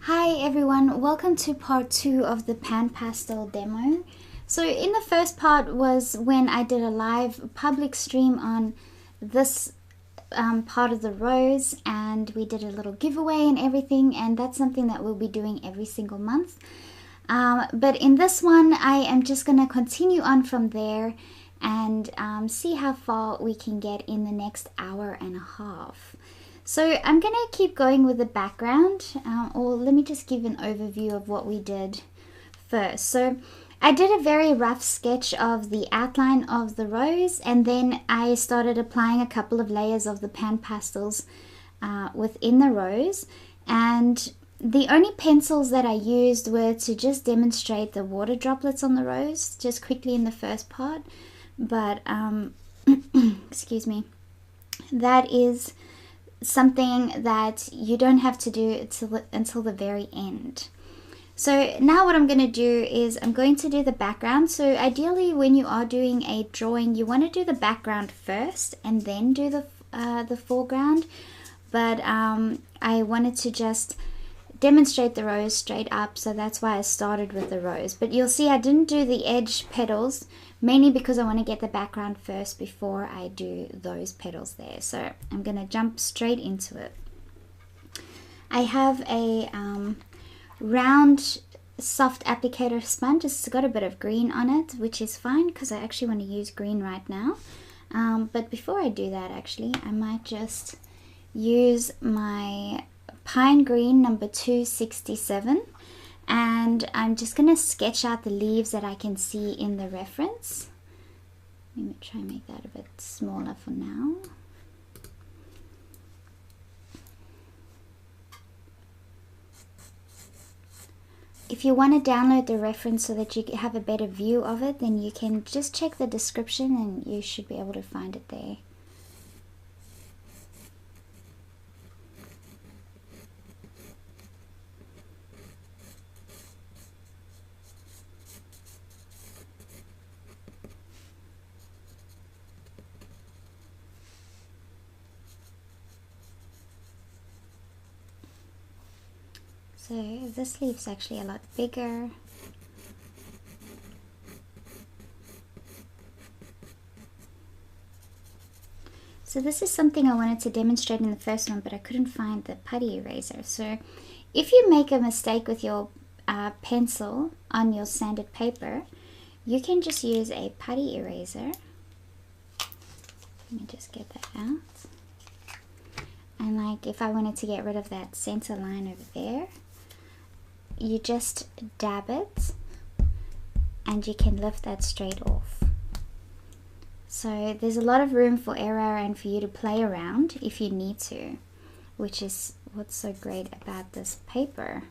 Hi everyone, welcome to part 2 of the PanPastel demo. So in the first part was when I did a live public stream on this part of the rose, and we did a little giveaway and everything, and that's something that we'll be doing every single month. But in this one I am just going to continue on from there and see how far we can get in the next hour and a half. So I'm going to keep going with the background, or let me just give an overview of what we did first. So I did a very rough sketch of the outline of the rose, and then I started applying a couple of layers of the PanPastels within the rose. And the only pencils that I used were to just demonstrate the water droplets on the rose, just quickly in the first part. But, excuse me, that is something that you don't have to do until the very end. So now what I'm going to do is I'm going to do the background. So ideally when you are doing a drawing, you want to do the background first and then do the foreground. But I wanted to just demonstrate the rose straight up, so that's why I started with the rose. But you'll see I didn't do the edge petals, mainly because I want to get the background first before I do those petals there. So I'm going to jump straight into it. I have a round soft applicator sponge. It's got a bit of green on it, which is fine because I actually want to use green right now. But before I do that, actually, I might just use my Pine Green number 267, and I'm just going to sketch out the leaves that I can see in the reference. Let me try and make that a bit smaller for now. If you want to download the reference so that you have a better view of it, then you can just check the description and you should be able to find it there. So this leaf's actually a lot bigger. So this is something I wanted to demonstrate in the first one, but I couldn't find the putty eraser. So if you make a mistake with your pencil on your sanded paper, you can just use a putty eraser. Let me just get that out. And like if I wanted to get rid of that center line over there, you just dab it and you can lift that straight off. So there's a lot of room for error and for you to play around if you need to, which is what's so great about this paper.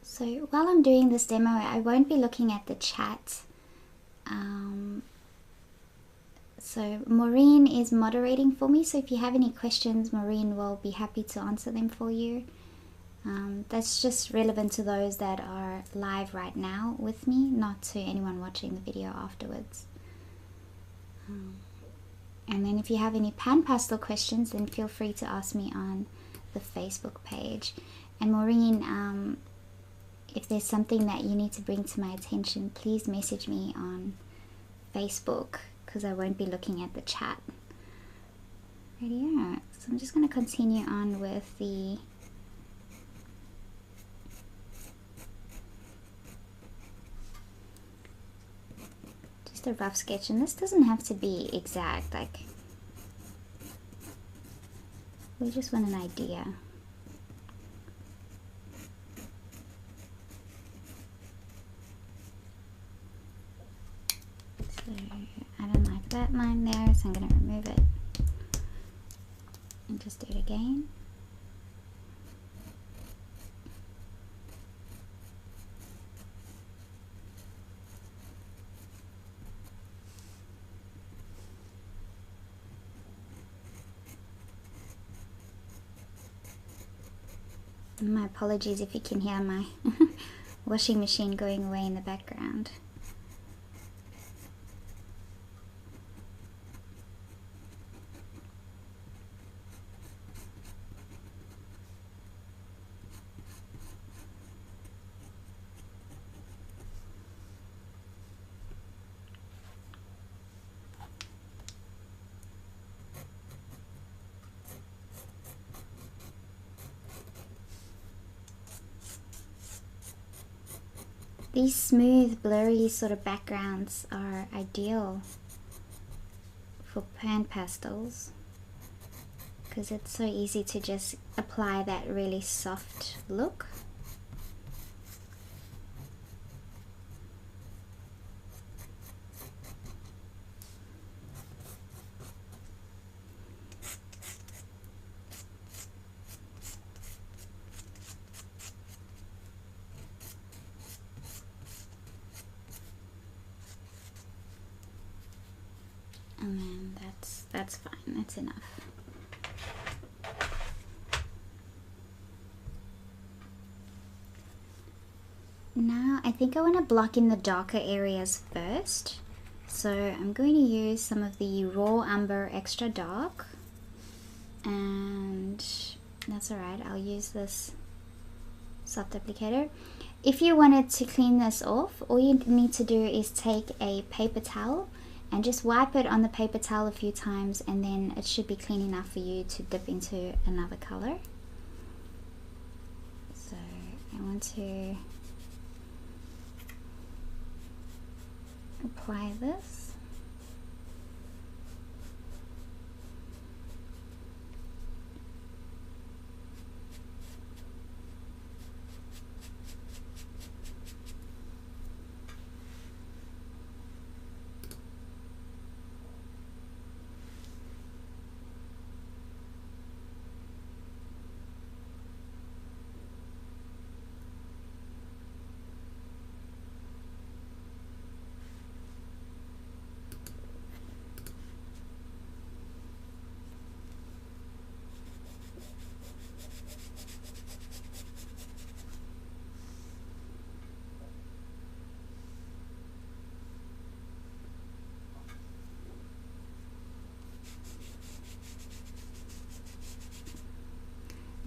So while I'm doing this demo, I won't be looking at the chat. So Maureen is moderating for me, so if you have any questions, Maureen will be happy to answer them for you. That's just relevant to those that are live right now with me, not to anyone watching the video afterwards. And then if you have any PanPastel questions, then feel free to ask me on the Facebook page. And Maureen, if there's something that you need to bring to my attention, please message me on Facebook, because I won't be looking at the chat. Rightio. So I'm just going to continue on with the just a rough sketch, and this doesn't have to be exact, like we just want an idea. So I don't like that line there, so I'm going to remove it and just do it again. My apologies if you can hear my washing machine going away in the background. These smooth, blurry sort of backgrounds are ideal for pan pastels because it's so easy to just apply that really soft look. And then that's fine, that's enough. Now I think I want to block in the darker areas first. So I'm going to use some of the Raw Umber Ex Dark, and that's alright, I'll use this soft applicator. If you wanted to clean this off, all you need to do is take a paper towel and just wipe it on the paper towel a few times, and then it should be clean enough for you to dip into another color. So I want to apply this.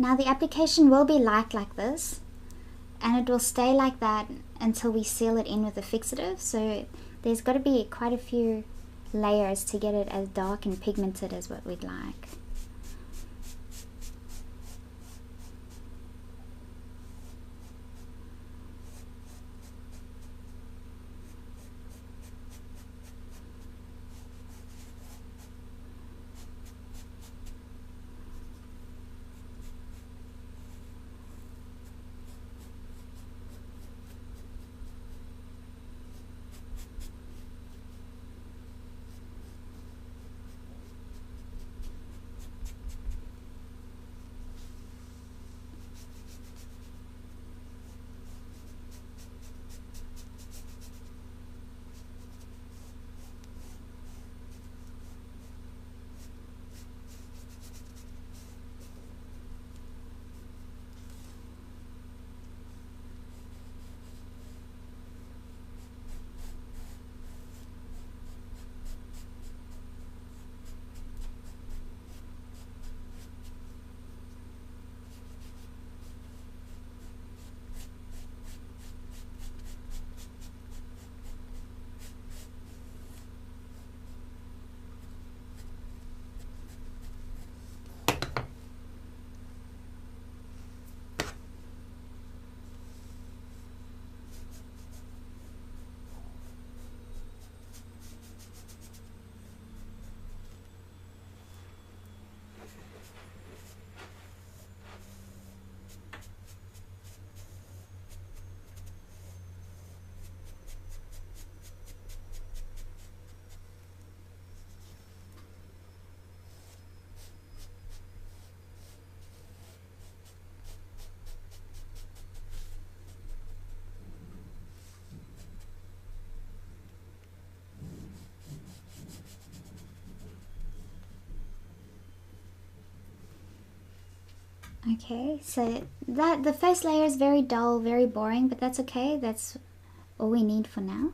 Now the application will be light like this, and it will stay like that until we seal it in with a fixative. So there's got to be quite a few layers to get it as dark and pigmented as what we'd like. Okay, so that the first layer is very dull, very boring, but that's okay. That's all we need for now.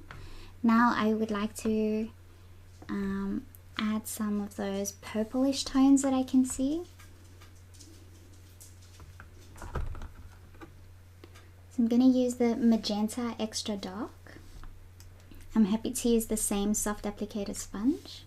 Now I would like to add some of those purplish tones that I can see. So I'm going to use the Magenta Ex Dark. I'm happy to use the same Sofft applicator sponge.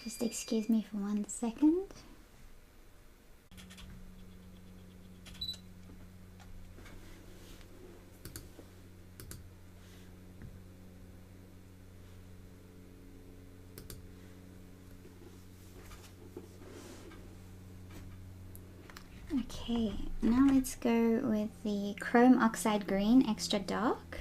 Just excuse me for 1 second. Okay, now let's go with the Chrome Oxide Green Extra Dark.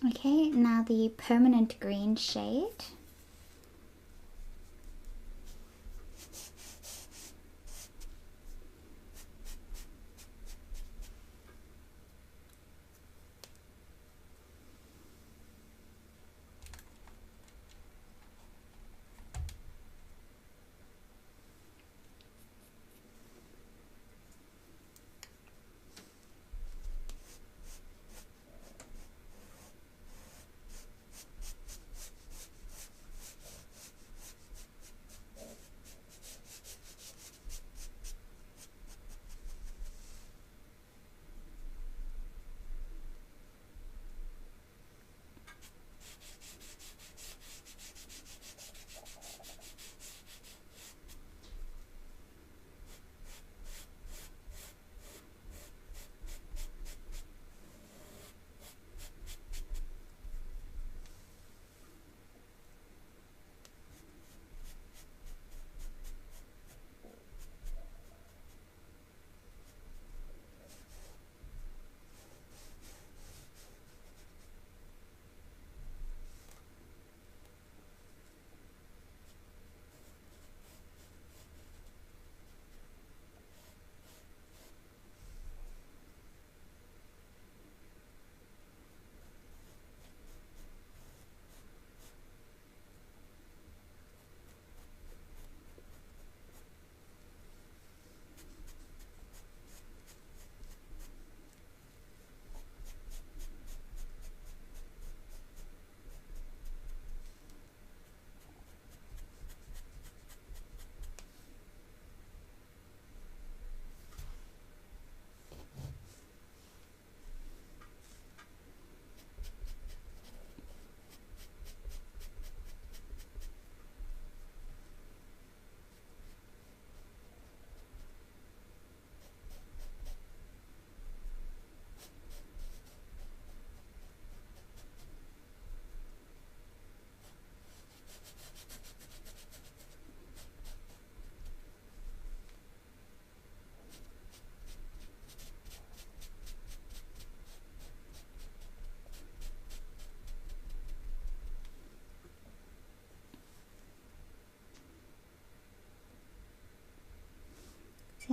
Okay, now the Permanent Green shade.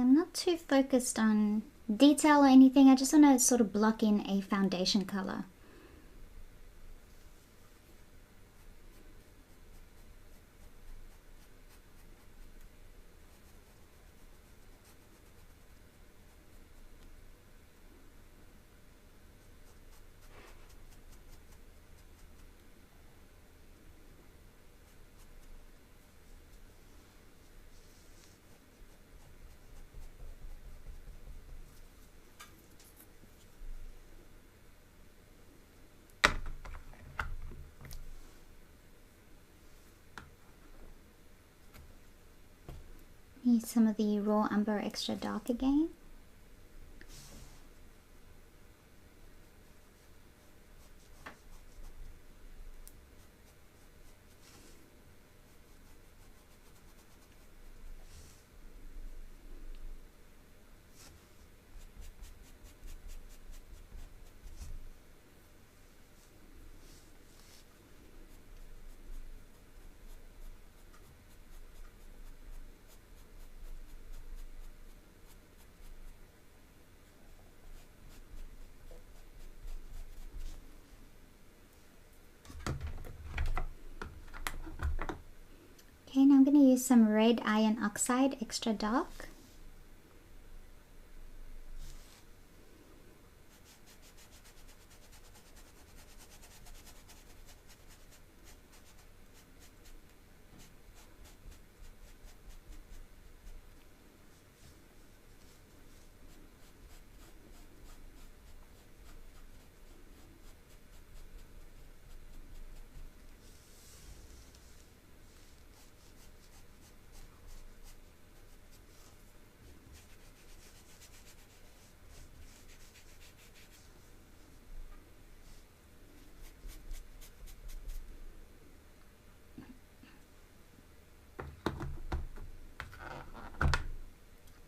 I'm not too focused on detail or anything. I just want to sort of block in a foundation color. Use some of the Raw Umber Ex Dark again. Okay, now I'm going to use some Red Iron Oxide Extra Dark.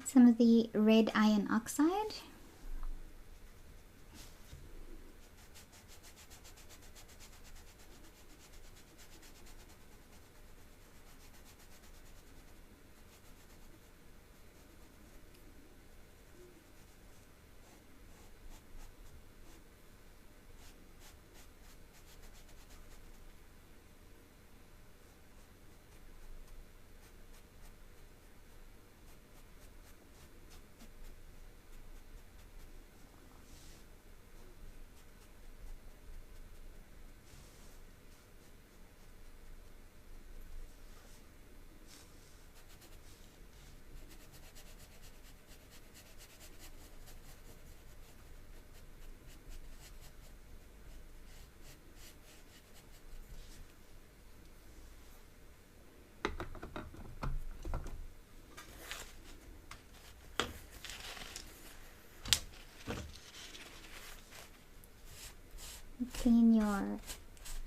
Some of the Red Iron Oxide. Clean your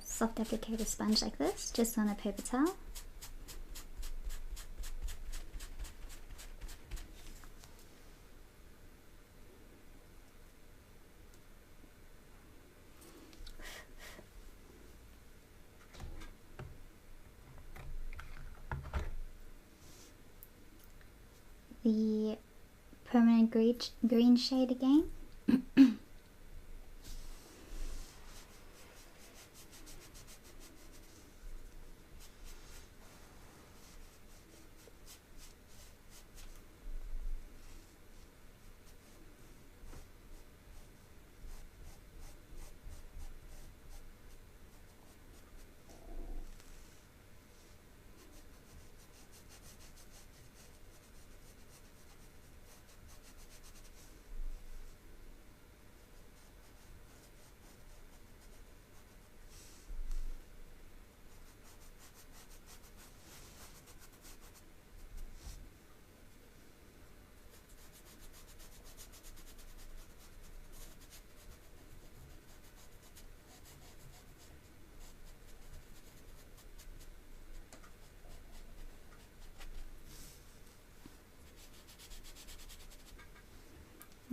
soft applicator sponge like this, just on a paper towel. The Permanent Green shade again.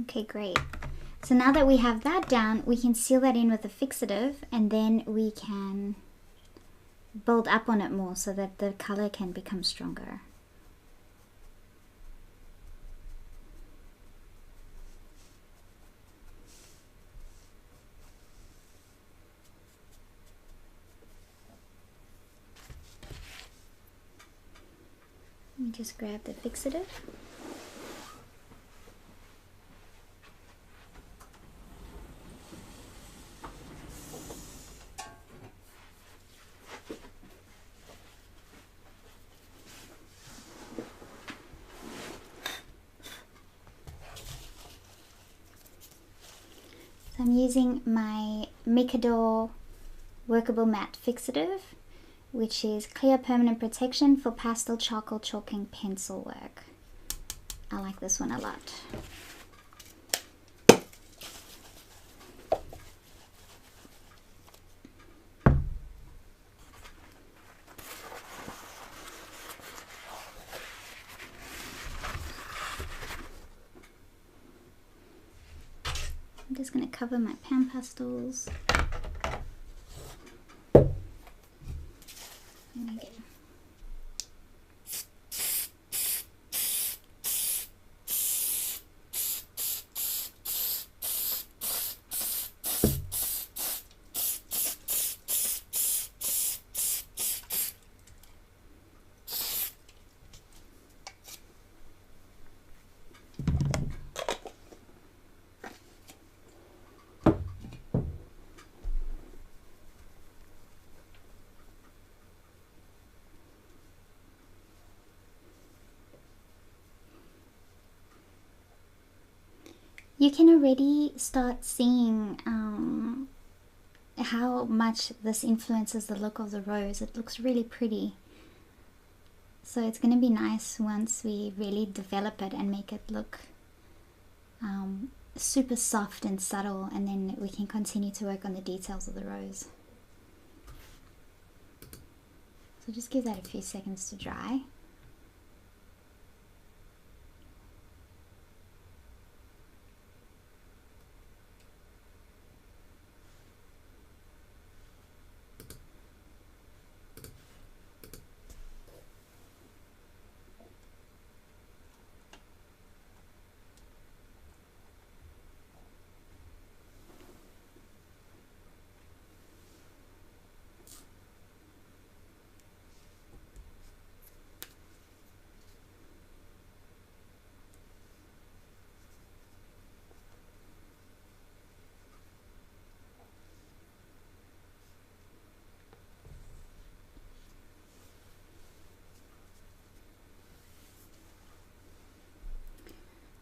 Okay, great. So now that we have that down, we can seal that in with a fixative, and then we can build up on it more so that the color can become stronger. Just grab the fixative. So I'm using my Micador Workable Matte Fixative, which is clear permanent protection for pastel, charcoal, chalk and pencil work. I like this one a lot. I'm just going to cover my PanPastels. You can already start seeing how much this influences the look of the rose. It looks really pretty. So it's going to be nice once we really develop it and make it look super soft and subtle, and then we can continue to work on the details of the rose. So just give that a few seconds to dry.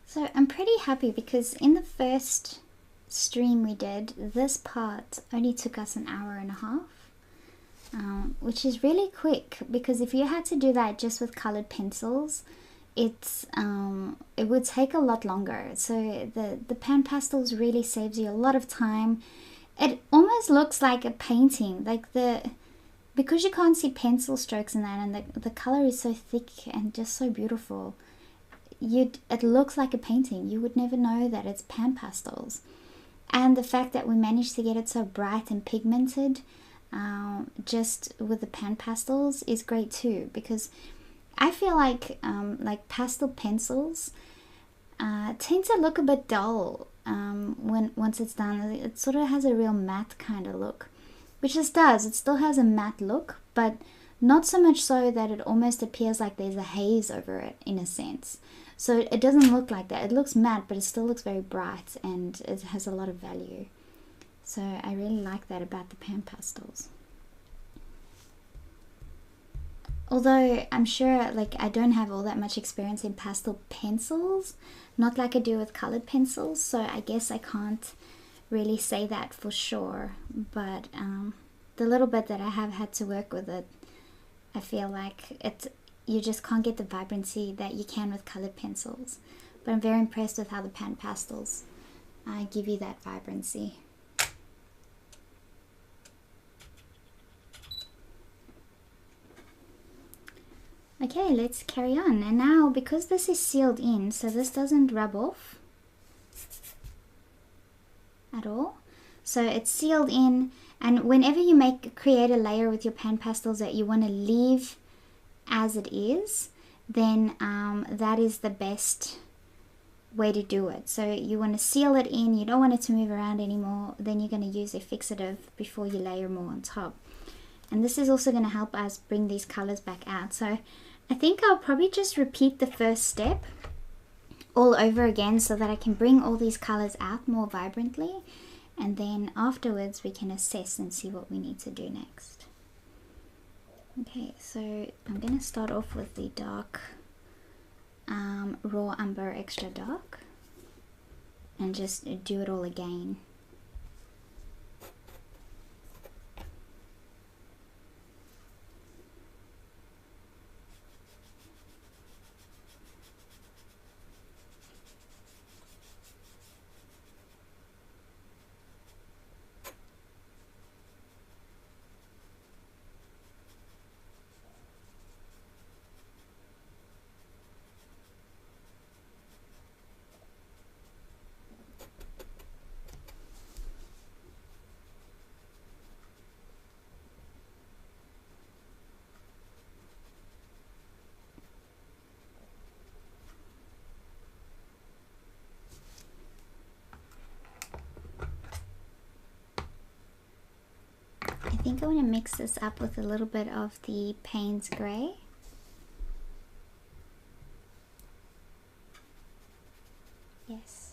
So I'm pretty happy because in the first stream we did, this part only took us an hour and a half, which is really quick, because if you had to do that just with colored pencils, it would take a lot longer. So the PanPastels really saves you a lot of time. It almost looks like a painting, like because you can't see pencil strokes in that, and the color is so thick and just so beautiful. It looks like a painting. You would never know that it's PanPastels. And the fact that we managed to get it so bright and pigmented just with the PanPastels is great too, because I feel like pastel pencils tend to look a bit dull once it's done. It sort of has a real matte kind of look, which this does. It still has a matte look, but not so much so that it almost appears like there's a haze over it in a sense. So it doesn't look like that. It looks matte, but it still looks very bright, and it has a lot of value. So I really like that about the PanPastels. Although I'm sure, like, I don't have all that much experience in pastel pencils, not like I do with colored pencils, so I guess I can't really say that for sure. But the little bit that I have had to work with it, I feel like you just can't get the vibrancy that you can with colored pencils. But I'm very impressed with how the PanPastels give you that vibrancy. Okay, let's carry on. And now, because this is sealed in, so this doesn't rub off at all. So it's sealed in, and whenever you create a layer with your PanPastels that you want to leave as it is, then that is the best way to do it. So you want to seal it in, you don't want it to move around anymore, then you're going to use a fixative before you layer more on top. And this is also going to help us bring these colors back out. So I think I'll probably just repeat the first step all over again so that I can bring all these colors out more vibrantly, and then afterwards we can assess and see what we need to do next. Okay, so I'm going to start off with the dark Raw Umber Extra Dark and just do it all again. I think I want to mix this up with a little bit of the Payne's Grey. Yes.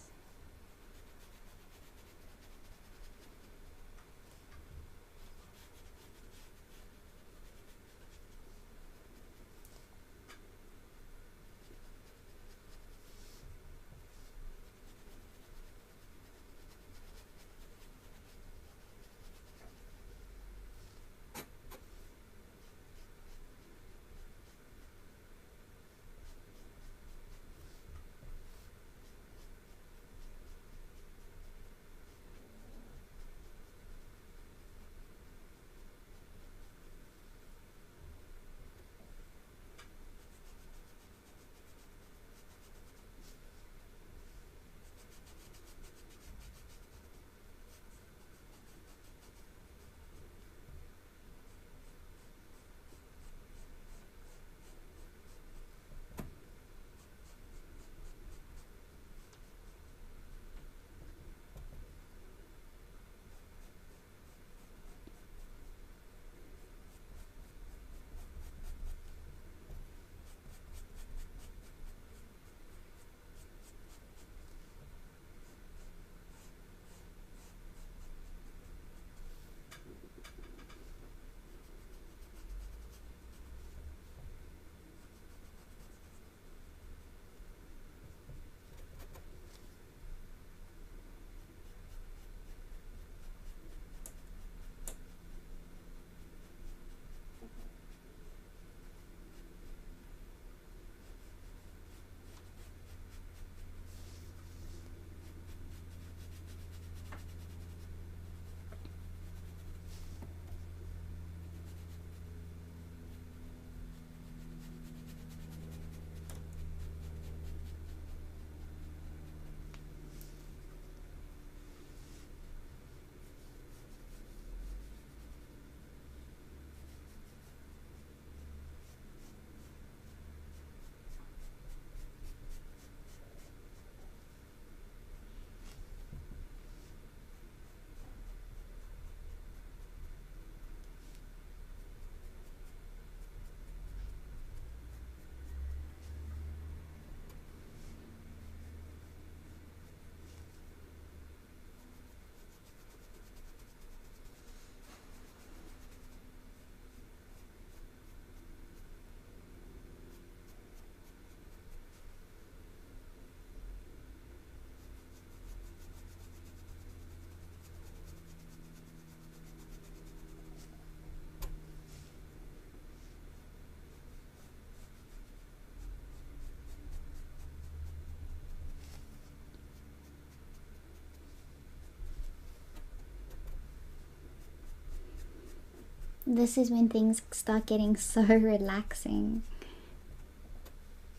This is when things start getting so relaxing.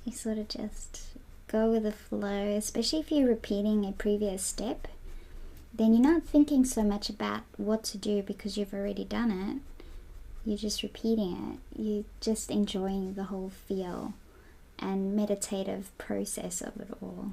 You sort of just go with the flow, especially if you're repeating a previous step. Then you're not thinking so much about what to do because you've already done it. You're just repeating it. You're just enjoying the whole feel and meditative process of it all.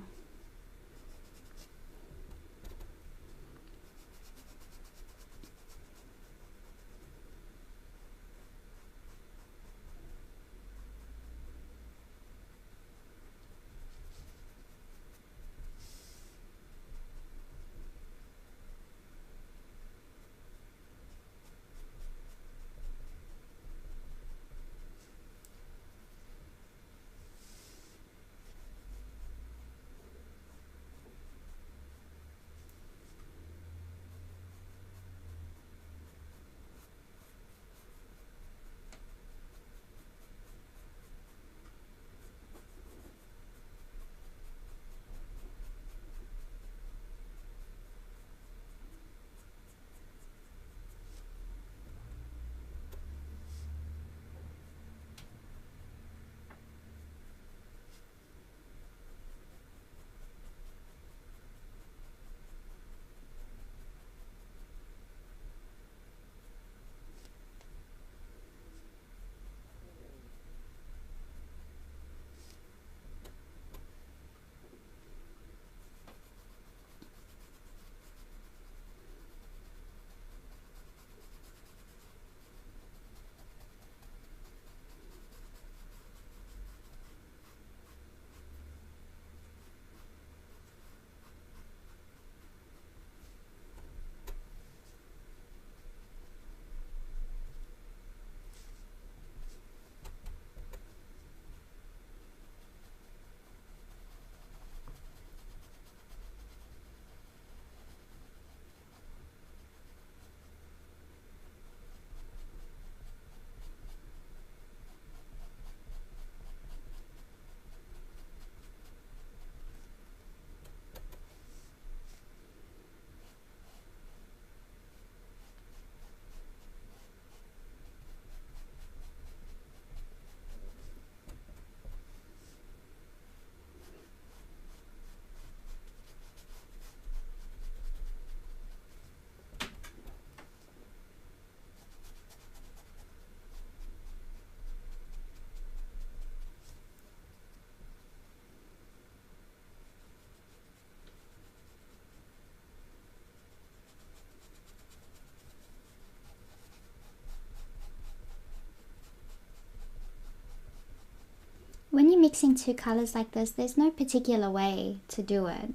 mixing two colors like this, there's no particular way to do it.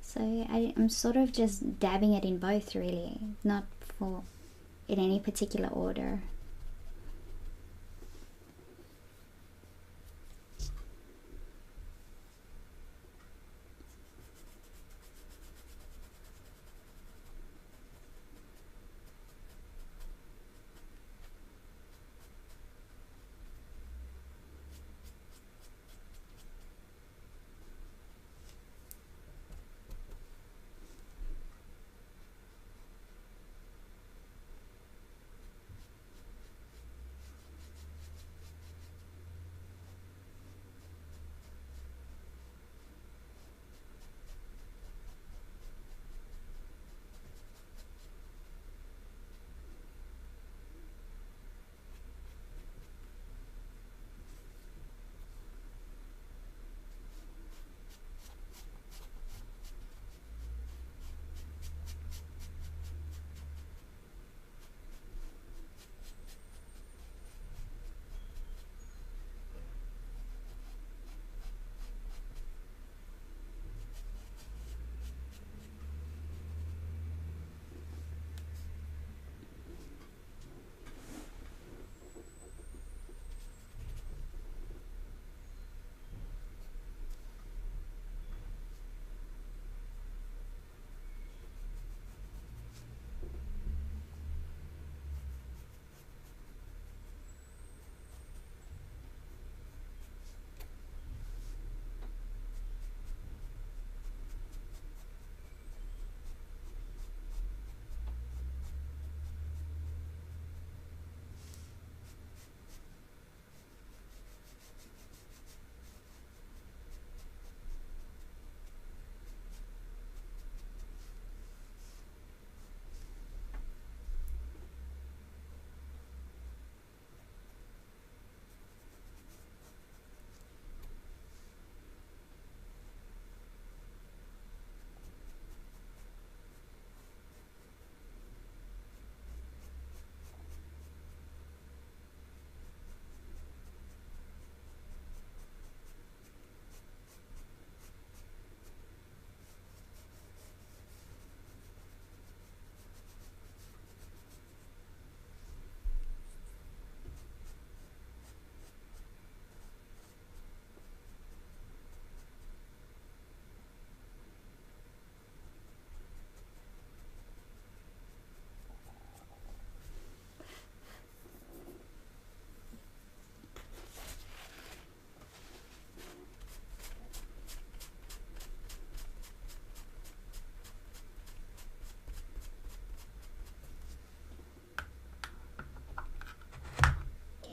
So I'm sort of just dabbing it in both, really, not in any particular order.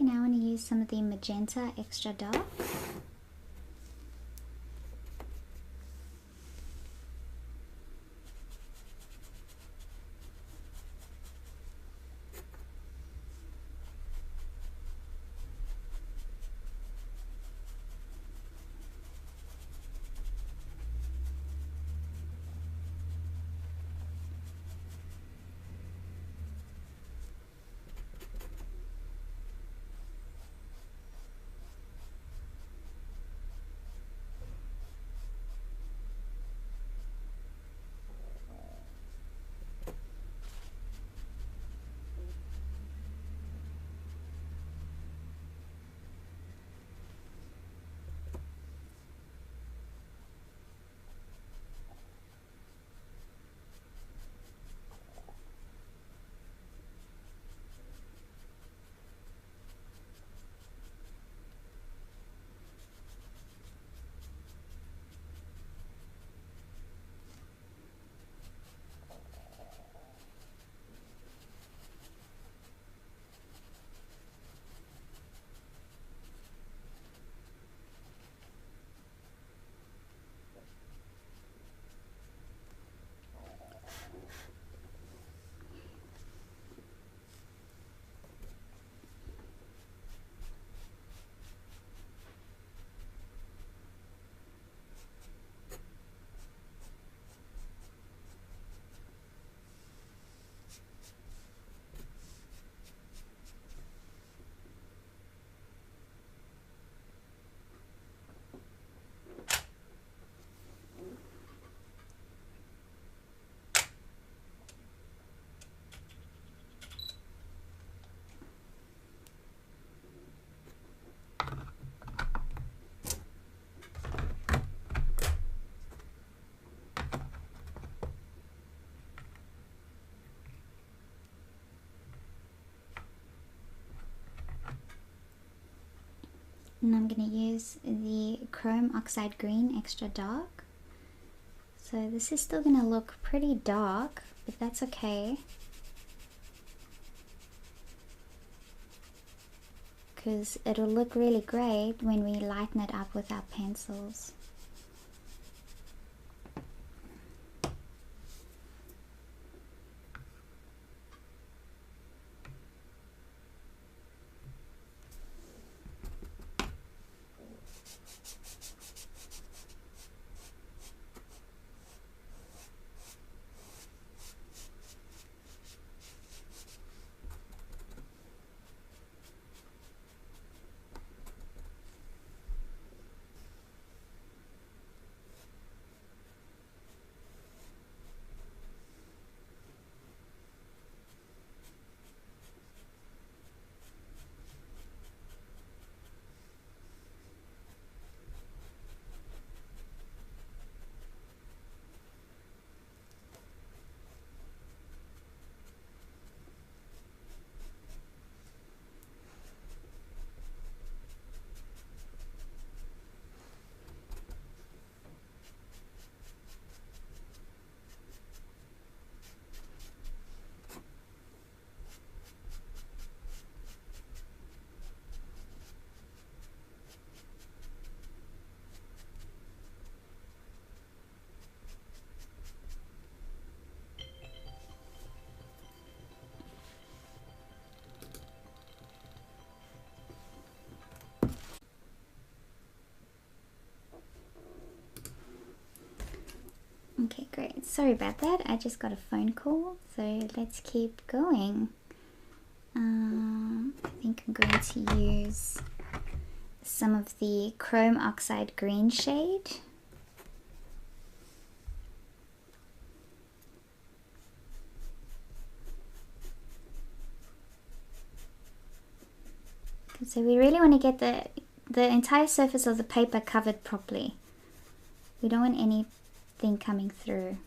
Now I'm going to use some of the Magenta Extra Dark. And I'm going to use the Chrome Oxide Green Extra Dark. So this is still going to look pretty dark, but that's okay, because it'll look really great when we lighten it up with our pencils. Okay, great. Sorry about that. I just got a phone call, so let's keep going. I think I'm going to use some of the Chrome Oxide Green shade. So we really want to get the entire surface of the paper covered properly. We don't want anything coming through.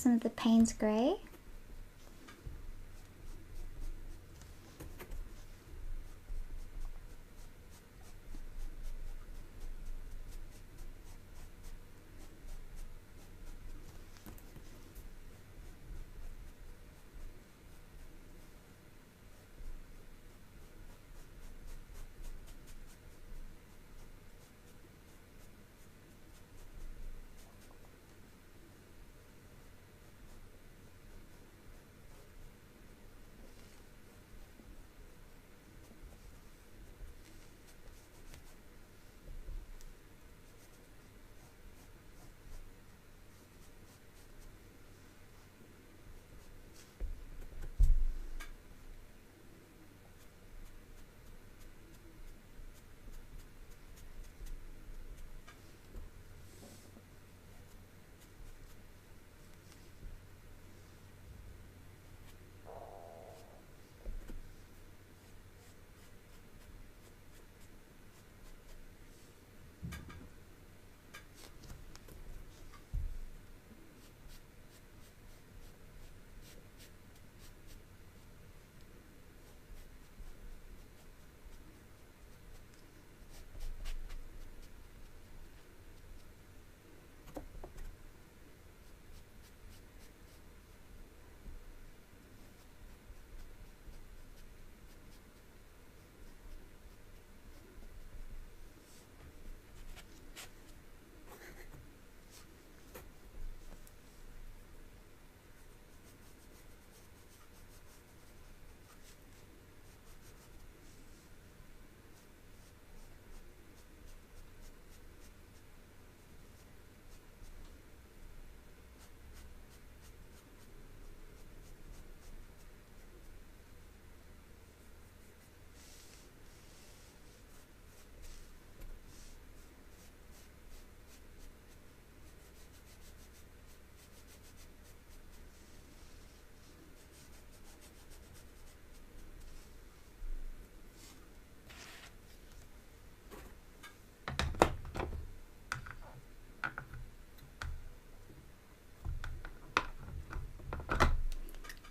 some of the Payne's grey.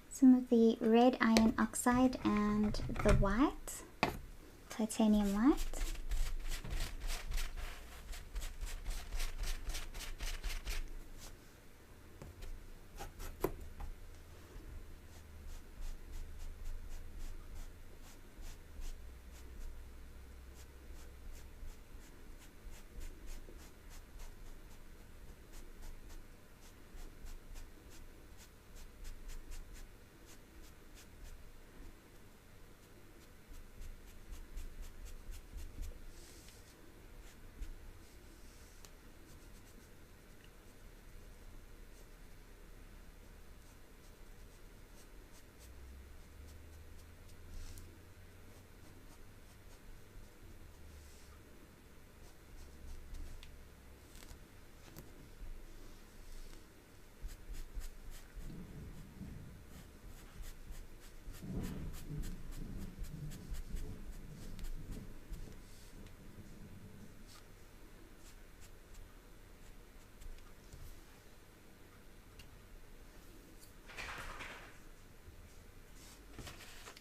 Some of the Red Iron Oxide and the white, titanium white.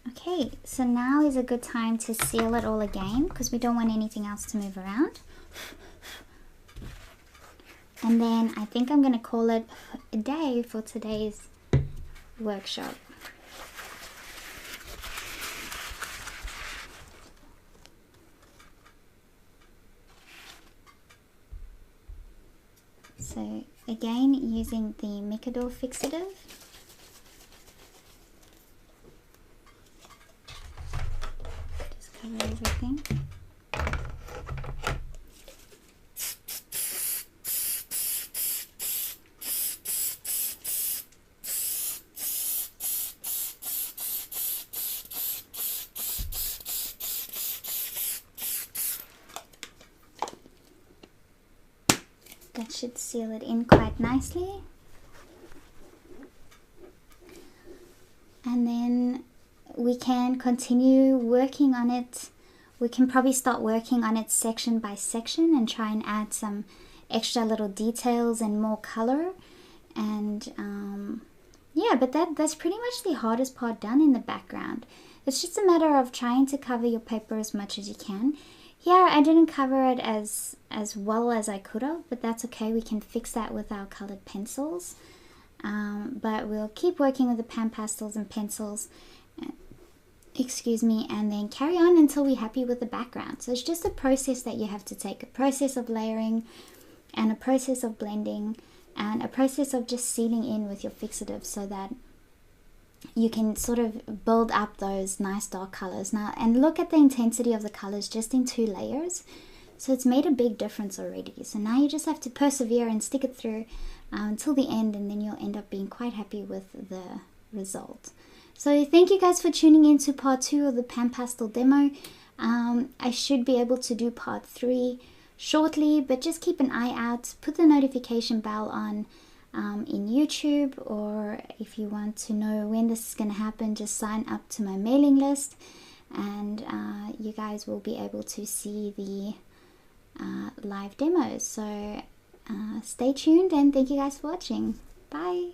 Okay, so now is a good time to seal it all again because we don't want anything else to move around. And then I think I'm going to call it a day for today's workshop. So again, using the Micador fixative. Just cover everything. That should seal it in quite nicely. And then we can continue working on it. We can probably start working on it section by section and try and add some extra little details and more color. And yeah, but that's pretty much the hardest part done in the background. It's just a matter of trying to cover your paper as much as you can. Here I didn't cover it as well as I could have, but that's okay. We can fix that with our colored pencils. But we'll keep working with the PanPastels and pencils, excuse me, and then carry on until we're happy with the background. So it's just a process that you have to take, a process of layering and a process of blending and a process of just sealing in with your fixative so that you can sort of build up those nice dark colors. Now, and look at the intensity of the colors just in 2 layers. So it's made a big difference already. So now you just have to persevere and stick it through until the end, and then you'll end up being quite happy with the result. So thank you guys for tuning in to part 2 of the PanPastel demo. I should be able to do part 3 shortly, but just keep an eye out. Put the notification bell on in YouTube, or if you want to know when this is going to happen, just sign up to my mailing list, and you guys will be able to see the live demos. So stay tuned, and thank you guys for watching. Bye.